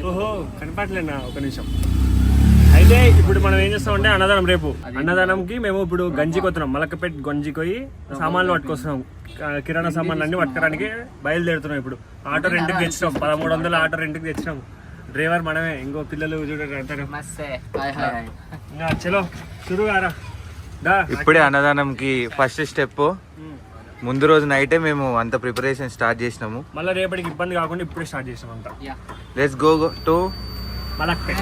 ఓహో కనపట్లేనా ఒక నిమిషం. అయితే ఇప్పుడు మనం ఏం చేస్తామంటే అన్నదానం రేపు అన్నదానంకి మేము ఇప్పుడు గంజికి వస్తున్నాం. మలకపేట గంజికి పోయి సామాన్లు పట్టుకొస్తున్నాం. కిరాణా సామాన్లు అన్ని పట్టుకోవడానికి బయలుదేరుతున్నాం. ఇప్పుడు ఆటో రెంట్కి తెచ్చినాం, 1300 ఆటో రెంట్కి తెచ్చినాం. డ్రైవర్ మనమే, ఇంకో పిల్లలు చూడండి. చలో చురుగారా. ఇప్పుడే అన్నదానంకి ఫస్ట్ స్టెప్. ముందు రోజు నైటే మేము అంత ప్రిపరేషన్ స్టార్ట్ చేసినాము. మళ్ళీ రేపటికి ఇబ్బంది కాకుండా ఇప్పుడే స్టార్ట్ చేసినాం అంతా. Let's go to Malakpet.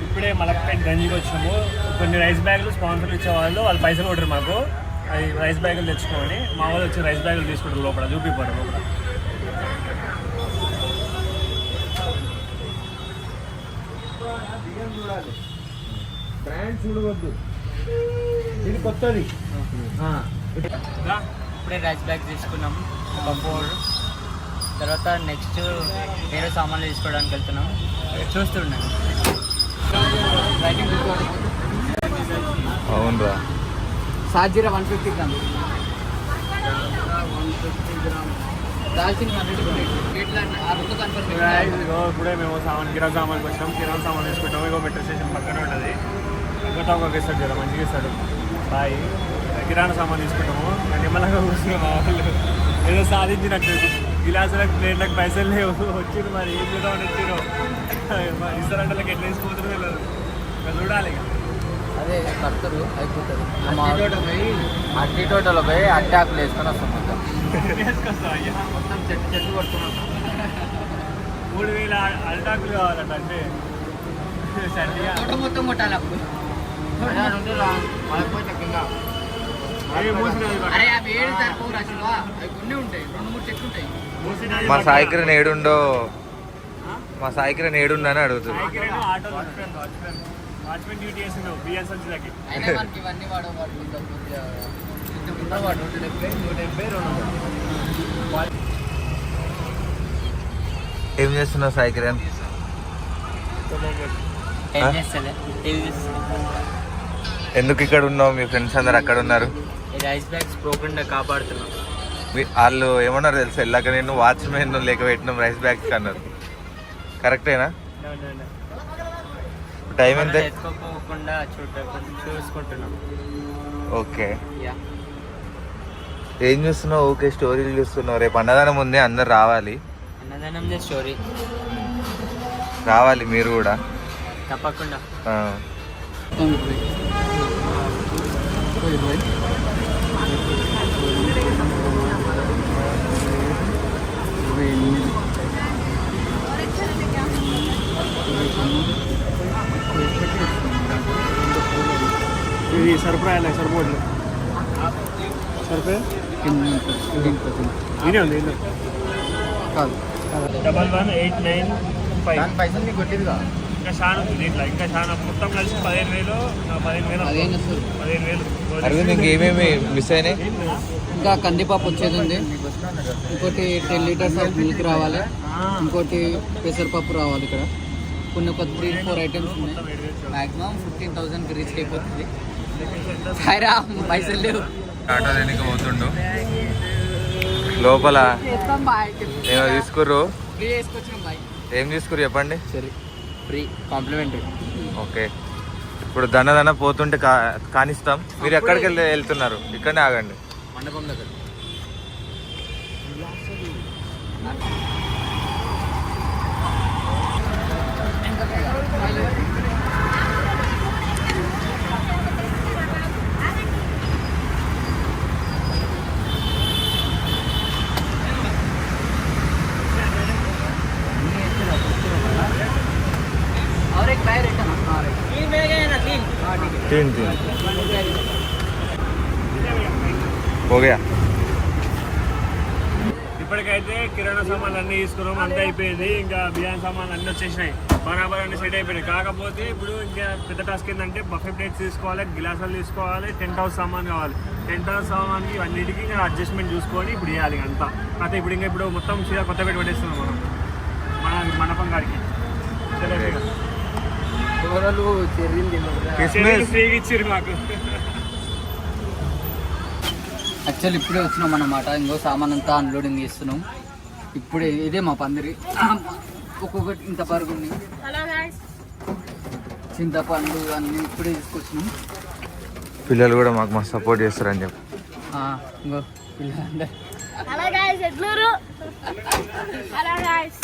ఇప్పుడే మలక్పేట్ గంజికి వచ్చినాము. కొన్ని రైస్ బ్యాగులు స్పాన్సర్లు ఇచ్చేవాళ్ళు, వాళ్ళు పైసలు కొట్టరు మాకు. అది రైస్ బ్యాగులు తెచ్చుకోమని మా వాళ్ళు వచ్చి రైస్ బ్యాగులు తీసుకుంటారు. లోపల చూపిపోరు లోపల. చూడవద్దు, ఇది కొత్తది. ఇప్పుడే రైస్ బ్యాగ్ తీసుకున్నాం ఒక 4. తర్వాత నెక్స్ట్ వేరే సామాన్లు తీసుకోవడానికి వెళ్తున్నాం. చూస్తున్నాం. అవునరా సాజీరా 150 గ్రామ్స్, దాల్చిన 100 ఇప్పుడే మేము కిరాణా సామాన్కి వచ్చాం. కిరాణా సామాన్ తీసుకుంటాం. ఇగో మెట్రో స్టేషన్ పక్కనే ఉంటుంది. ఇంకొక ఒక ఇస్తాడు కదా, మంచిగా ఇస్తాడు. బాయ్ కిరాణా సామాన్ తీసుకుంటాము. నిమ్మలంగా కూర్చున్నాం. మా వాళ్ళు ఏదో సాధించినట్టు. గిలాసులకు ప్లేట్లకు పైసలు లేవు. వచ్చింది మరి ఏం చూద్దామని వచ్చిరో. ఇస్తారంటే ఎట్లా వేసిపోతుందో తెలియదు. చూడాలి. అదే కడతారు, అయిపోతుంది. అట్టి తోటలో పోయి అట్టి ఆకులు వేసుకొని వస్తాం. మొత్తం వేసుకొస్తాం. మొత్తం చెట్టు కొడుతున్నాం. 3000 అల్టాకులు కావాలంట. అంటే మొత్తం కొట్టాలి. అప్పుడు అరే అవి 7 సరిపోరు అసలు. అవి కొన్ని ఉంటాయి, 2-3 చెట్లు ఉంటాయి. మా సాయికిరణ్ ఏడుండో, మా సాయికిరణ్ ఏడుండని అడుగుతుంది. వాచ్మెన్ డ్యూటీ చేస్తున్నావు బిఎన్ సంచిలకి. అయినా మనకి ఇవన్నీ వాడు ఏం చేస్తున్నావు సాయికిరణ్? ఎందుకు ఇక్కడ ఉన్నావు? మీ ఫ్రెండ్స్ అందరు అక్కడ ఉన్నారు. రైస్ బ్యాగ్స్ పోకుండా కాపాడుతున్నాం. వాళ్ళు ఏమన్నారు తెలుసా? వెళ్ళాక నేను వాచ్మెన్ లేక పెట్టినాం రైస్ బ్యాగ్స్ అన్నారు. కరెక్టేనా? టైం ఎంత? ఎత్తుకోకుండా చూసుకుంటున్నాం. ఓకే. ఏం చూస్తున్నావు? ఓకే, స్టోరీలు చూస్తున్నావు. రేపు అన్నదానం ఉంది, అందరు రావాలి. అన్నదానం స్టోరీ రావాలి మీరు కూడా తప్పకుండా. ఇది సరిపోయాలి. సరిపోవట్లేదు. సరిపోయా ఇదే ఉంది. కాదు 11,895 పైసలు నీకు కొట్టిందిగా. ఇంకా చాలా ఉంది దీంట్లో. ఇంకా చాలా మొత్తం కలిసి 15,000. అరవింద్ ఇంకేమేమి మిస్ అయినాయి? ఇంకా కందిపప్పు వచ్చేది ఉంది. ఇంకోటి 10 లీటర్స్ ఆఫ్ మిల్క్ రావాలి. ఇంకోటి పెసరపప్పు రావాలి. ఇక్కడ కొన్ని ఒక 3-4 ఐటమ్స్ ఉన్నాయి. మ్యాక్సిమం 15,000కి రీచ్ అయిపోతుంది. పైసలు లేవు. ఆటో దేనికి పోతుండు. లోపల ఏమో తీసుకుర్రు. ఏం తీసుకుర్రు చెప్పండి. సరే, ఫ్రీ కాంప్లిమెంటరీ. ఓకే, ఇప్పుడు దన్న పోతుంటే కానిస్తాం. మీరు ఎక్కడికి వెళ్తున్నారు? ఇక్కడనే ఆగండి. మండపం దగ్గర. तीन हो गया. ఇప్పటికైతే కిరాణా సామాన్లు అన్నీ తీసుకున్నాం. అంతా అయిపోయింది. ఇంకా బిర్యానీ సామాన్లు అన్నీ వచ్చేసినాయి. బరాబర్ అన్ని సెట్ అయిపోయినాయి. కాకపోతే ఇప్పుడు ఇంకా పెద్ద టాస్క్ ఏంటంటే బఫే ప్లేట్స్ తీసుకోవాలి, గిలాసాలు తీసుకోవాలి, టెంట్ హౌస్ సామాన్ కావాలి. టెంట్ హౌస్ సామాన్కి ఇవన్నిటికీ ఇంకా అడ్జస్ట్మెంట్ చూసుకొని ఇప్పుడు చేయాలి అంతా. అయితే ఇప్పుడు మొత్తం సీదా కొత్త పెట్టి పెట్టేస్తున్నాం మనం మన మండపం గారికి. ఫ్రీగా ఇచ్చారు మాకు. యాక్చువల్లీ ఇప్పుడే వచ్చినాం అన్నమాట. ఇంకో సామాన్ అంతా అన్లోడింగ్ చేస్తున్నాం. ఇప్పుడే ఇదే మా పందిరి. ఒక్కొక్కటి ఇంత బరువు ఉంది. చింతపండు అన్నీ ఇప్పుడే తీసుకొచ్చినాం. పిల్లలు కూడా మాకు మస్తు సపోర్ట్ చేస్తారని చెప్పి. ఇంకో పిల్లలందరూ హలో గైస్ ఎట్లూరు హలో గైస్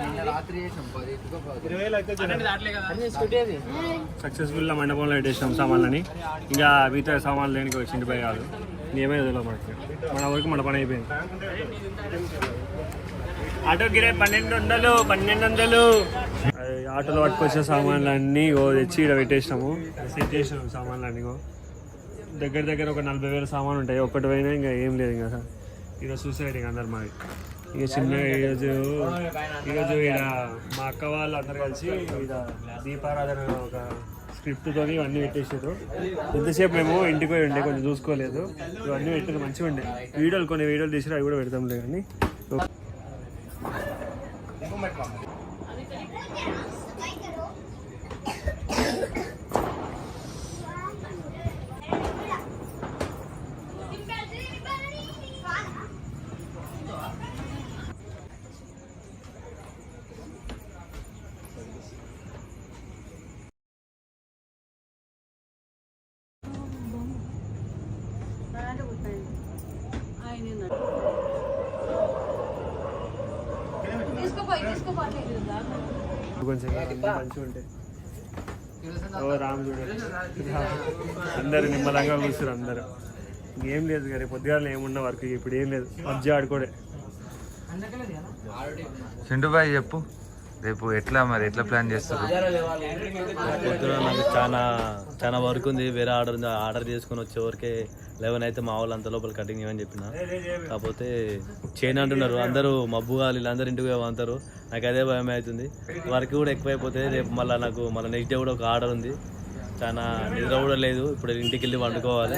నిన్న రాత్రి చేసాం 10 సక్సెస్ఫుల్ మండపంలో పెట్టేసాం సామాన్లని. ఇంకా మిగతా సామాన్లు లేనికి వచ్చింది పై కాదు ఏమైనా తెలియదు మనకి. మన వరకు మన పని అయిపోయింది. ఆటో గిరే 1200 ఆటోలో పట్టుకొచ్చిన సామాన్లు అన్నీ తెచ్చి ఇక్కడ పెట్టేసినాము. సెట్ చేసినాము సామాన్లు అన్నీ. దగ్గర ఒక 40,000 సామాన్లు ఉంటాయి. ఒక్కటి పోయినా ఇంకా ఏం లేదు. ఇంకా ఈరోజు సూసైడ్ ఇంకా అందరు మాది. ఇక చిన్న ఈరోజు ఇక్కడ మా అక్క వాళ్ళు అందరు కలిసి ఇక్కడ దీపారాధన ఒక స్క్రిప్ట్తో ఇవన్నీ పెట్టేసారు. ఎంతసేపు మేము ఇంటికి పోయి ఉండే కొంచెం చూసుకోలేదు. ఇవన్నీ పెట్టారు మంచిగా ఉండే. కొన్ని వీడియోలు తీసి అవి కూడా పెడతాంలే. కానీ కొంచెం మంచిగా ఉంటాయి. ఓ రామ్ చూడండి అందరు నిమ్మలంగా కూర్చున్నారు. అందరు ఏం లేదు కానీ పొద్దుగాల ఏమున్న వర్క్ ఇప్పుడు ఏం లేదు. పబ్జీ ఆడుకోడే. చింటూబాయ్ చెప్పు, రేపు ఎట్లా ప్లాన్ చేస్తారు? పొద్దున నాకు చాలా వర్క్ ఉంది. వేరే ఆర్డర్ చేసుకుని వచ్చేవరకే 11 అయితే మా వాళ్ళు అంత లోపల కటింగ్ ఇవ్వని చెప్పిన. కాకపోతే చేయను అంటున్నారు అందరూ. మబ్బు కావాలి వీళ్ళందరూ ఇంటికి పోతారు. నాకు అదే భయం అవుతుంది. వర్క్ కూడా ఎక్కువైపోతే రేపు మళ్ళీ నెక్స్ట్ డే కూడా ఒక ఆర్డర్ ఉంది. చాలా నిద్ర కూడా లేదు. ఇప్పుడు ఇంటికి వెళ్ళి వండుకోవాలి.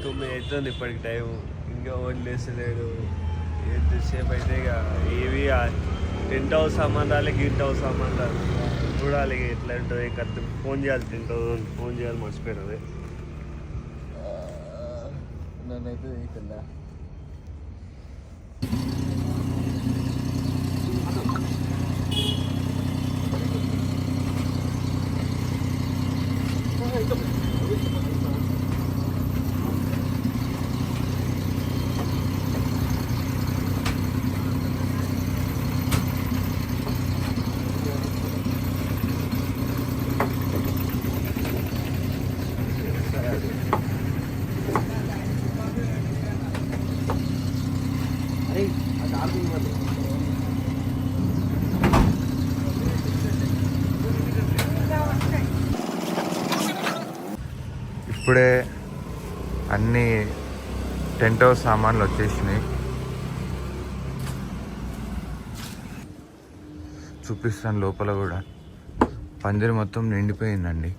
తొమ్మిది అవుతుంది ఇప్పటికి టైం. ఇంకా వదిలేసలేడు. ఎంతసేపు అయితే ఇక ఏవి టెంట్ హౌస్ సామాన్ రాలే, గిట్ హౌస్ సామాన్ రాలి చూడాలి ఎట్లా ఉంటుందో. ఇంకా ఫోన్ చేయాలి. టెంట్ హౌస్ ఫోన్ చేయాలి, మర్చిపోయినది. నన్నైతే ఇప్పుడే అన్ని టెంట్ హౌస్ సామాన్లు వచ్చేసినాయి. చూపిస్తాను. లోపల కూడా పందిరి మొత్తం నిండిపోయిందండి.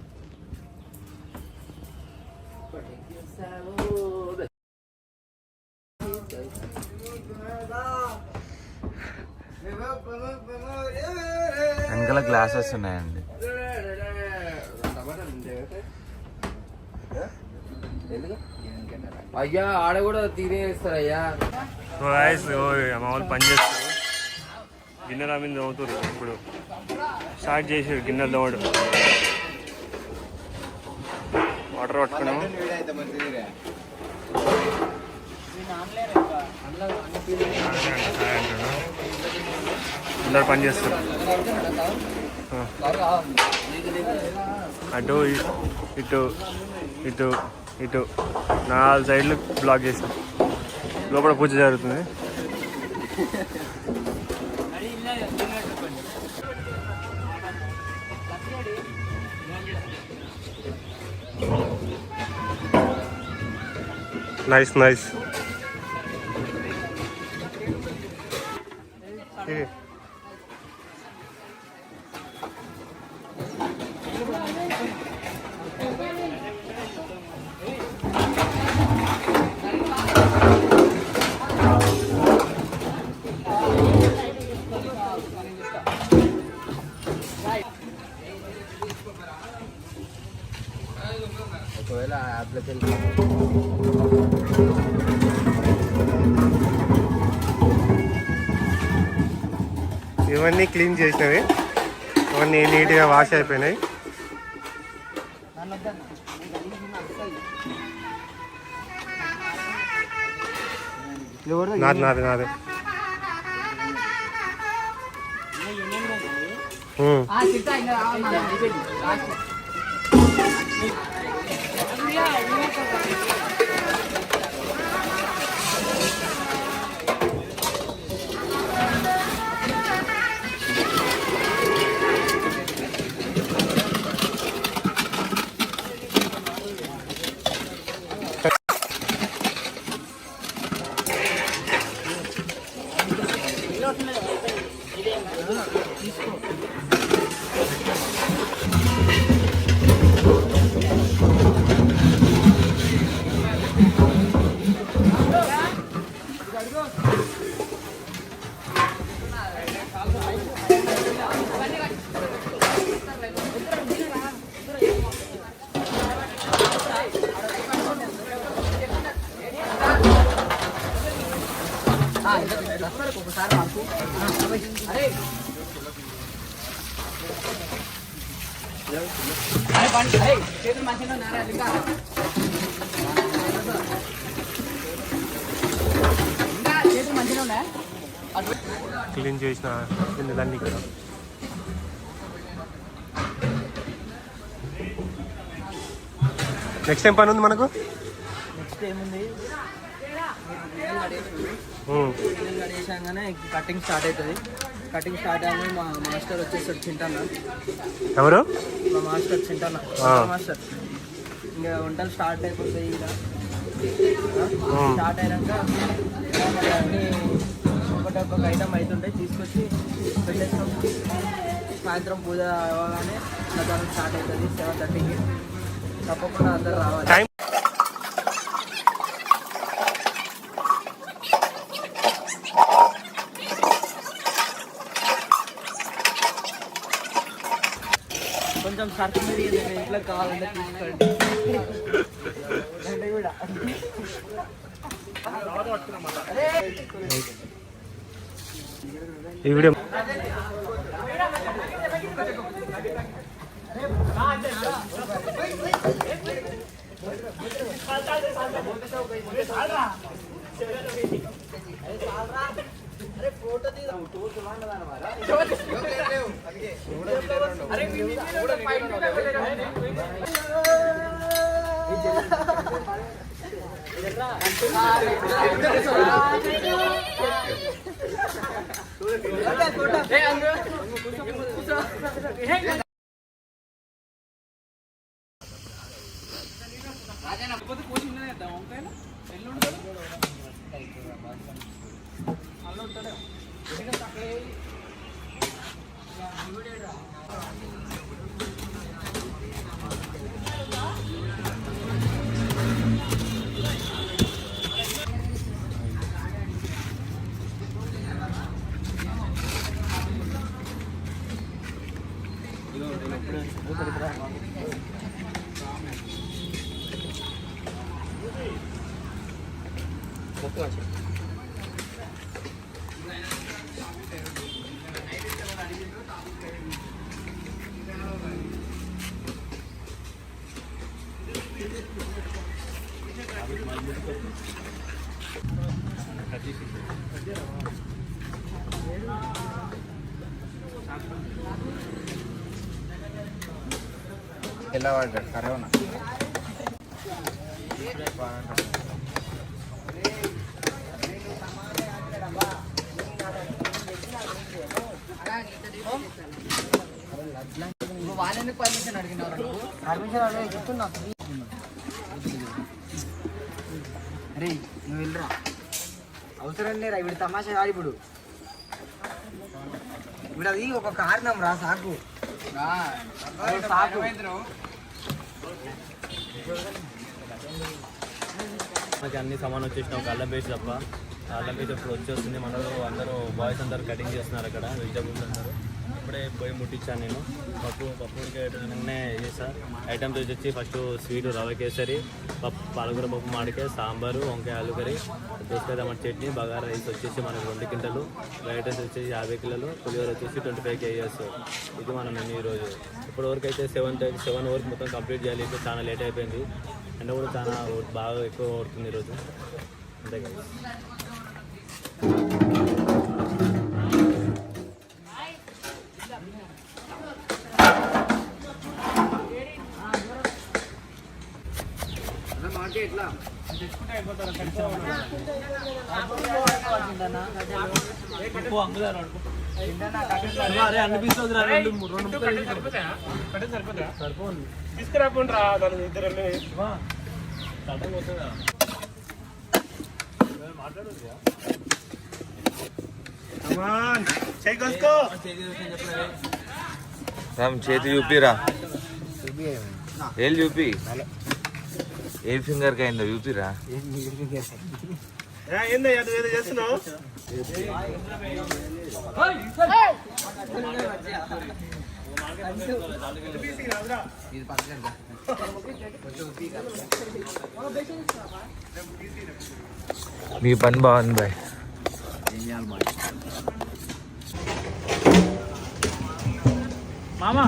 వెనకాల గ్లాసెస్ ఉన్నాయండి. అయ్యా ఆడ కూడా తీరేస్తారు అయ్యా. మా వాళ్ళు పని చేస్తారు. గిన్నెల మీద తవ్వుతారు. ఇప్పుడు స్టార్ట్ చేసారు గిన్నెలు తవ్వడం. వాటర్ పట్టుకున్నాము. అందరు పని చేస్తారు. అటు ఇటు ఇటు ఇటు 4 సైడ్లు బ్లాక్ చేసాం. లోపల పూజ జరుగుతుంది. నైస్ ఒకవేళ యాప్లోకి వెళ్ళి ఇవన్నీ క్లీన్ చేసినవి, ఇవన్నీ నీట్గా వాష్ అయిపోయినాయి. నాది నాది నాది ఒకసారి మాకు అరే చేతులు మంచిగా ఉన్నారా ఇంకా చేతులు మంచిగా ఉన్నాయా క్లీన్ చేసిన గిన్నెలన్నీ ఇక్కడ. నెక్స్ట్ ఏం పని ఉంది మనకు? నెక్స్ట్ ఏముంది కడిగేసాగానే కటింగ్ స్టార్ట్ అవుతుంది. కటింగ్ స్టార్ట్ అయ్యాక మా మాస్టర్ వచ్చేస్తాడు చింటన్న. ఎవరు? మా మాస్టర్ చింటన్న మాస్టర్. ఇంకా వంటలు స్టార్ట్ అయిపోతాయి. ఇలా స్టార్ట్ అయినాక అన్నీ ఒక్కొక్క ఐటమ్ అవుతుంటాయి, తీసుకొచ్చి పెట్టేస్తాం. సాయంత్రం పూజ అవ్వగానే అన్నదానం స్టార్ట్ అవుతుంది 7:30కి. తప్పకుండా అందరు రావాలి. కొంచెం సర్ఫ్ మీద ఇంట్లో కావాలంటే తీసుకోండి. కూడా ఈ వీడియో ఎలా పడ్డాడు కరోనా. వాళ్ళెందుకు పర్మిషన్ అడిగినారు? పర్మిషన్ అడిగి చెప్తున్నా. అరే నువ్వు వెళ్ళరా, అవసరం లేరా. ఇప్పుడు తమాషా కాదు. ఇప్పుడు అది ఒక కారణం రా, సాకు సాకు. మనకి అన్ని సామాన్ వచ్చేసినాం. ఒక అల్లం పేస్ట్ తప్ప. అల్లం పేస్ట్ ఇప్పుడు వచ్చేస్తుంది. మనలో అందరూ బాయ్స్ అందరూ కటింగ్ చేస్తున్నారు అక్కడ వెజిటబుల్స్ అందరూ. ఇప్పుడే పోయి ముట్టించాను నేను. పప్పు ఉడికేటనే చేసా. ఐటమ్స్ వచ్చి ఫస్ట్ స్వీట్ రవ కేసరి, పాలకూర పప్పు మామిడికాయ, సాంబారు, వంకాయ ఆలు కర్రీ, దోసకాయ టమాటా చట్నీ, బగారా రైస్ వచ్చేసి మనకు 2 క్వింటాలు, ఫ్రైడ్ రైస్ వచ్చేసి 50 కిలోలు, పులిహోర వచ్చేసి 25 kgs. ఇది మన మెనూ ఈరోజు. ఇప్పటి వరకు అయితే 7 వరకు మొత్తం కంప్లీట్ చేయాలి. ఇప్పుడు చాలా లేట్ అయిపోయింది. ఎండ కూడా చాలా బాగా ఎక్కువ పడుతుంది ఈరోజు. అంతే కదా. తీసుకురాకుండా ఇద్దరు రామ్ చేతి చూపిరా, ఏళ్ళు చూపి, ఏ ఫింగర్ కైందో చూపిరా. ఏందయ్యా నువ్వు ఏదో చేస్తున్నావు? మీ పని బాగుంది బాయ్. మామా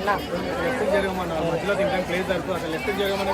లెఫ్ట్ జరగమన్నా, మధ్యలో తింటాం ప్లేస్ సరిపో, అసలు లెఫ్ట్ జరగమన్నా.